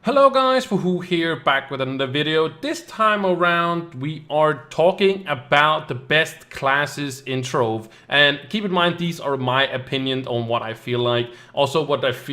Hello guys, Wahoo here, back with another video. This time around we are talking about the best classes in Trove. And keep in mind, these are my opinion on what I feel like. Also what I've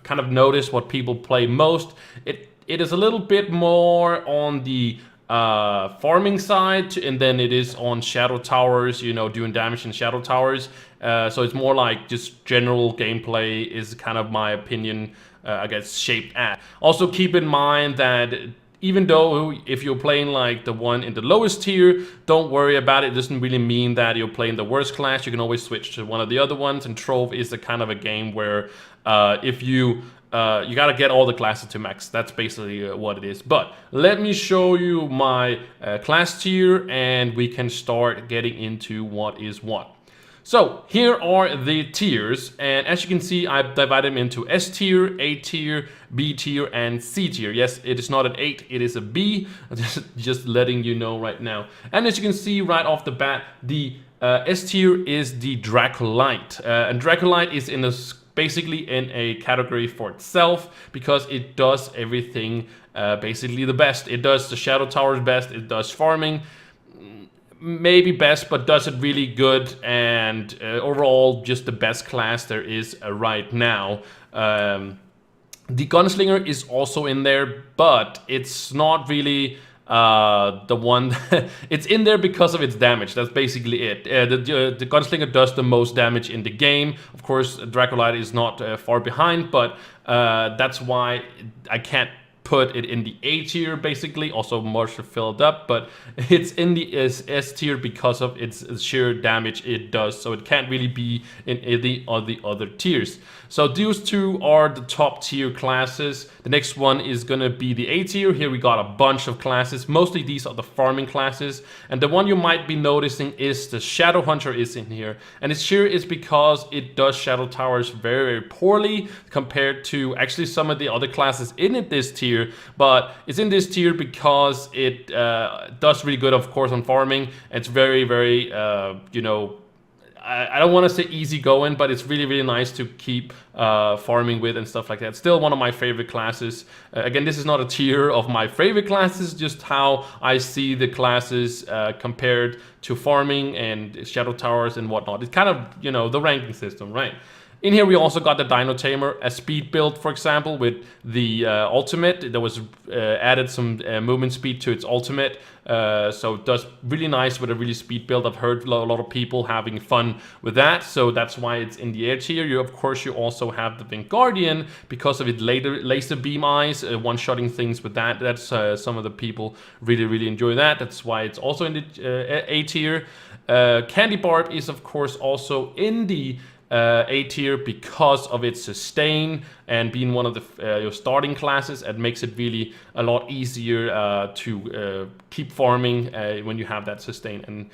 kind of noticed what people play most. It is a little bit more on the farming side, and then it is on shadow towers, you know, doing damage in shadow towers. So it's more like just general gameplay is kind of my opinion, I guess, shaped at. Also keep in mind that even though if you're playing like the one in the lowest tier, don't worry about it. It doesn't really mean that you're playing the worst class. You can always switch to one of the other ones, and Trove is the kind of a game where if you gotta get all the classes to max. That's basically what it is. But let me show you my class tier, and we can start getting into what is what. So here are the tiers, and as you can see, I've divided them into S tier, A tier, B tier, and C tier. Yes, it is not an 8, it is a B. Just letting you know right now. And as you can see right off the bat, the S tier is the Dracolite, and Dracolite is in a basically in a category for itself because it does everything basically the best. It does the shadow towers best, it does farming maybe best, but does it really good, and overall just the best class there is right now. The Gunslinger is also in there, but it's not really the one. It's in there because of its damage. That's basically it. The Gunslinger does the most damage in the game. Of course, Dracolite is not far behind, but that's why I can't put it in the A tier, basically. Also much filled up, but it's in the S tier because of its sheer damage it does, so it can't really be in any of the other tiers. So those two are the top tier classes. The next one is gonna be the A tier. Here we got a bunch of classes. Mostly these are the farming classes, and the one you might be noticing is the Shadow Hunter is in here, and it's here is because it does shadow towers very, very poorly compared to actually some of the other classes in this tier. But it's in this tier because it does really good, of course, on farming. It's very, very, you know, I don't want to say easy going, but it's really, really nice to keep farming with and stuff like that. Still one of my favorite classes. Again, this is not a tier of my favorite classes, just how I see the classes compared to farming and shadow towers and whatnot. It's kind of, you know, the ranking system, right? In here we also got the Dino Tamer, a speed build, for example, with the ultimate. There was added some movement speed to its ultimate, so it does really nice with a really speed build. I've heard a lot of people having fun with that, so that's why it's in the air tier. You, of course, you also have the Wingardium because of its laser beam eyes, one-shotting things with that. That's some of the people really, really enjoy that. That's why it's also in the A tier. Candy Barb is, of course, also in the A tier because of its sustain and being one of the your starting classes. It makes it really a lot easier to keep farming when you have that sustain, and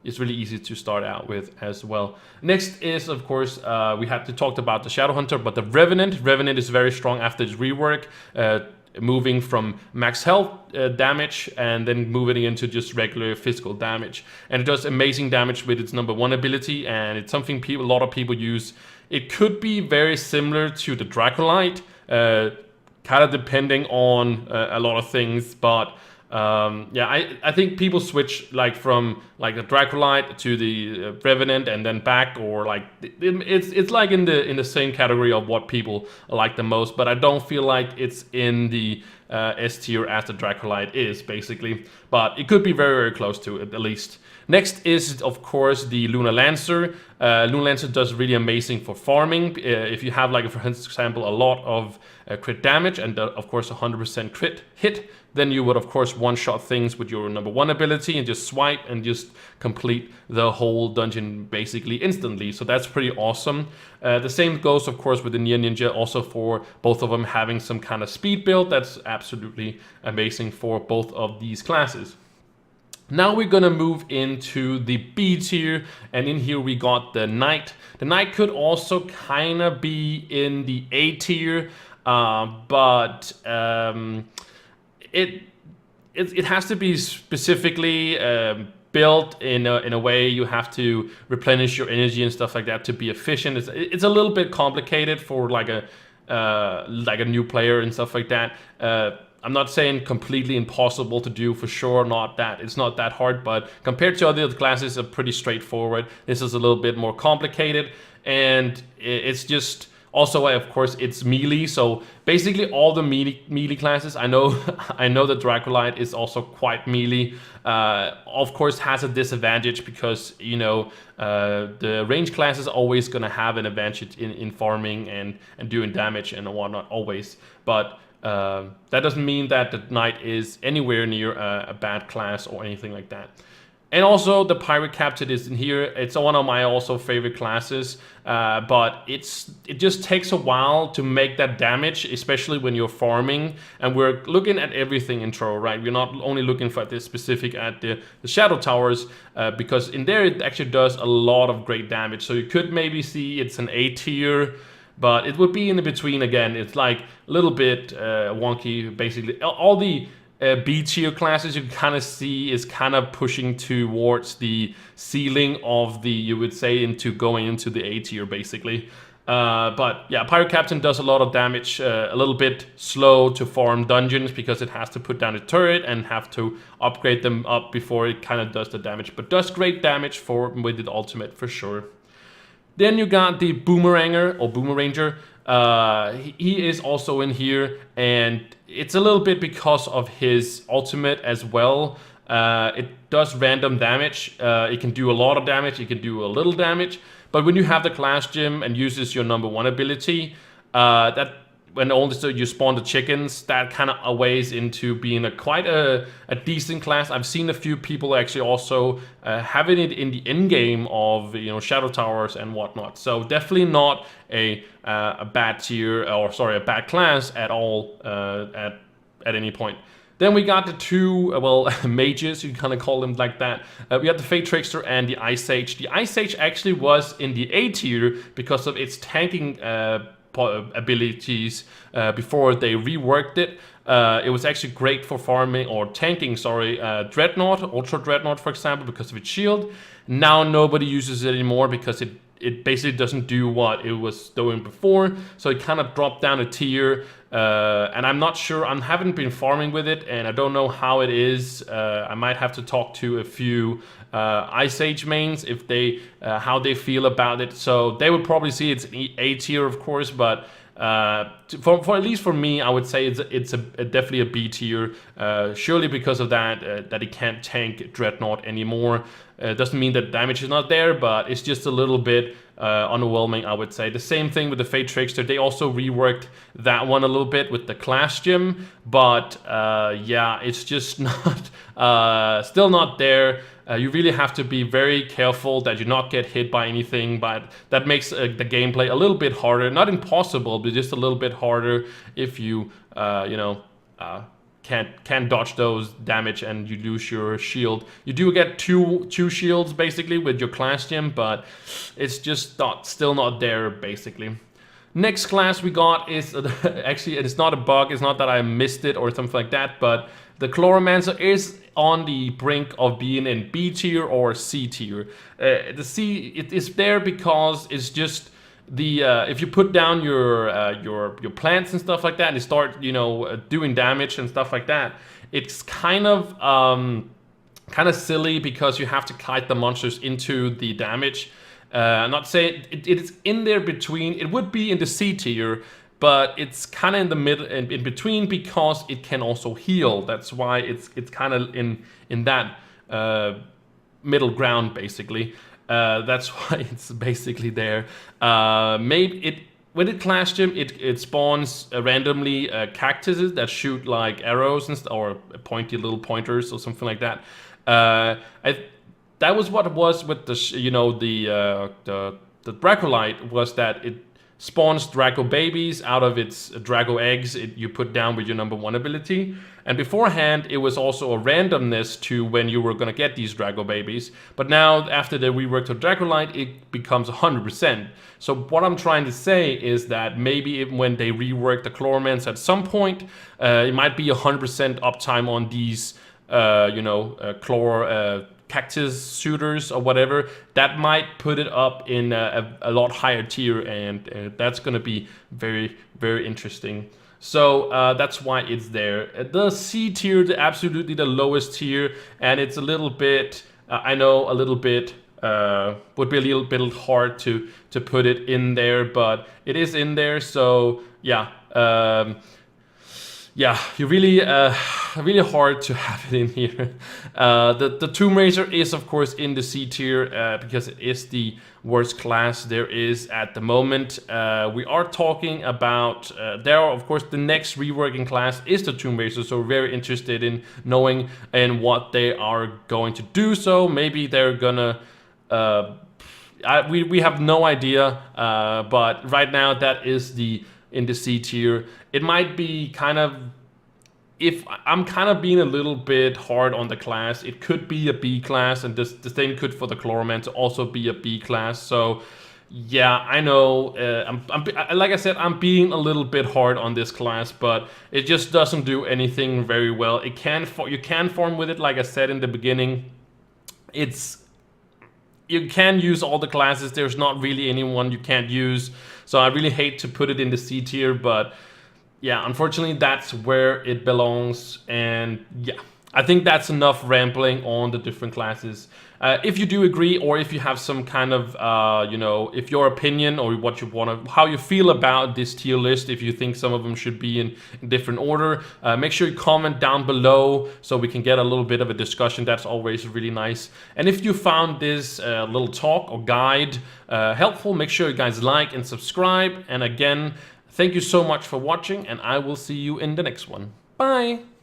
it's really easy to start out with as well. Next is, of course, we had to talk about the Shadow Hunter, but the Revenant. Revenant is very strong after its rework. Moving from max health damage and then moving into just regular physical damage, and it does amazing damage with its #1 ability, and it's something a lot of people use. It could be very similar to the Dracolite, kind of depending on a lot of things, but yeah, I think people switch like from like the Dracolite to the Revenant and then back, or like it's like in the same category of what people like the most, but I don't feel like it's in the S tier as the Dracolite is, basically, but it could be very, very close to it at least. Next is, of course, the Luna Lancer. Luna Lancer does really amazing for farming. If you have, like, for example, a lot of crit damage and, of course, 100% crit hit, then you would, of course, one-shot things with your #1 ability and just swipe and just complete the whole dungeon basically instantly. So that's pretty awesome. The same goes, of course, with the Nier Ninja, also for both of them having some kind of speed build. That's absolutely amazing for both of these classes. Now we're gonna move into the B tier, and in here we got the Knight. The Knight could also kind of be in the A tier, but it has to be specifically built in a way. You have to replenish your energy and stuff like that to be efficient. It's a little bit complicated for like a like a new player and stuff like that. I'm not saying completely impossible to do, for sure not that. It's not that hard, but compared to other classes, are pretty straightforward. This is a little bit more complicated, and it's just also, of course, it's melee. So basically, all the melee classes. I know, I know that Draculite is also quite melee. Of course, has a disadvantage because the range class is always gonna have an advantage in farming and doing damage and whatnot always, but. That doesn't mean that the knight is anywhere near a bad class or anything like that. And also the pirate captain is in here. It's one of my also favorite classes, but it just takes a while to make that damage, especially when you're farming. And we're looking at everything in Trove, right? We're not only looking for this specific at the shadow towers, because in there it actually does a lot of great damage. So you could maybe see it's an A tier. But it would be in the between again. It's like a little bit wonky, basically. All the B tier classes you can kind of see is kind of pushing towards the ceiling of the, you would say, into going into the A tier, basically. But yeah, Pirate Captain does a lot of damage, a little bit slow to farm dungeons because it has to put down a turret and have to upgrade them up before it kind of does the damage. But does great damage with the ultimate, for sure. Then you got the Boomeranger or Boomeranger. He is also in here, and it's a little bit because of his ultimate as well. It does random damage. It can do a lot of damage. It can do a little damage. But when you have the class gym and uses your #1 ability, that when also you spawn the chickens, that kind of weighs into being quite a decent class. I've seen a few people actually also having it in the end game of shadow towers and whatnot. So definitely not a bad tier, or sorry, a bad class at all at any point. Then we got the two, mages, you kind of call them like that. We had the Fate Trickster and the Ice Sage. The Ice Sage actually was in the A tier because of its tanking abilities before they reworked it. It was actually great for farming or tanking, Dreadnought, Ultra Dreadnought, for example, because of its shield. Now nobody uses it anymore because it basically doesn't do what it was doing before, so it kind of dropped down a tier. And I'm not sure, I haven't been farming with it, and I don't know how it is. I might have to talk to a few Ice Age mains if they how they feel about it. So they would probably see it's A tier, of course, but for at least for me, I would say it's definitely a B tier. Surely because of that that it can't tank Dreadnought anymore. Doesn't mean that damage is not there, but it's just a little bit underwhelming, I would say. The same thing with the Fate Trickster. They also reworked that one a little bit with the class gym, but yeah, it's just not still not there. You really have to be very careful that you not get hit by anything, but that makes the gameplay a little bit harder. Not impossible, but just a little bit harder if you can't dodge those damage and you lose your shield. You do get two shields basically with your class gem, but it's just still not there basically. Next class we got is actually, it's not a bug, it's not that I missed it or something like that, but the Chloromancer is on the brink of being in B tier or C tier. The C, it is there because it's just the if you put down your plants and stuff like that and you start doing damage and stuff like that, it's kind of silly because you have to kite the monsters into the damage. I'm not saying it is in there between. It would be in the C tier, but it's kind of in the middle, in between, because it can also heal. That's why it's kind of in that middle ground basically. That's why it's basically there. Maybe when it class gym, it spawns randomly cactuses that shoot like arrows or pointy little pointers or something like that. That was what it was with the Draculite, was that it spawns Draco babies out of its Draco eggs you put down with your #1 ability. And beforehand, it was also a randomness to when you were going to get these Draco babies. But now, after the rework of Draculite, it becomes 100%. So what I'm trying to say is that maybe when they rework the Chloromans at some point, it might be 100% uptime on these cactus shooters or whatever, that might put it up in a lot higher tier, and that's gonna be very, very interesting. So that's why it's there. The C tier, absolutely the lowest tier, and it's a little bit, I know, a little bit, would be a little bit hard to put it in there, but it is in there. So yeah, yeah, you really hard to have it in here. The Tomb Raider is of course in the C tier because it is the worst class there is at the moment. We are talking about there are of course the next reworking class is the Tomb Raider, so we're very interested in knowing and what they are going to do. So maybe they're gonna we have no idea, but right now that is in the C tier. It might be kind of, if I'm kind of being a little bit hard on the class, it could be a B class, and the same could for the Chloromancer also be a B class. So yeah, I know, like I said, I'm being a little bit hard on this class, but it just doesn't do anything very well. You can farm with it, like I said in the beginning. You can use all the classes. There's not really anyone you can't use. So I really hate to put it in the C tier, but yeah, unfortunately that's where it belongs. And yeah, I think that's enough rambling on the different classes. If you do agree, or if you have some kind of, you know, if your opinion or what you want to, how you feel about this tier list, if you think some of them should be in different order, make sure you comment down below so we can get a little bit of a discussion. That's always really nice. And if you found this little talk or guide helpful, make sure you guys like and subscribe. And again, thank you so much for watching, and I will see you in the next one. Bye!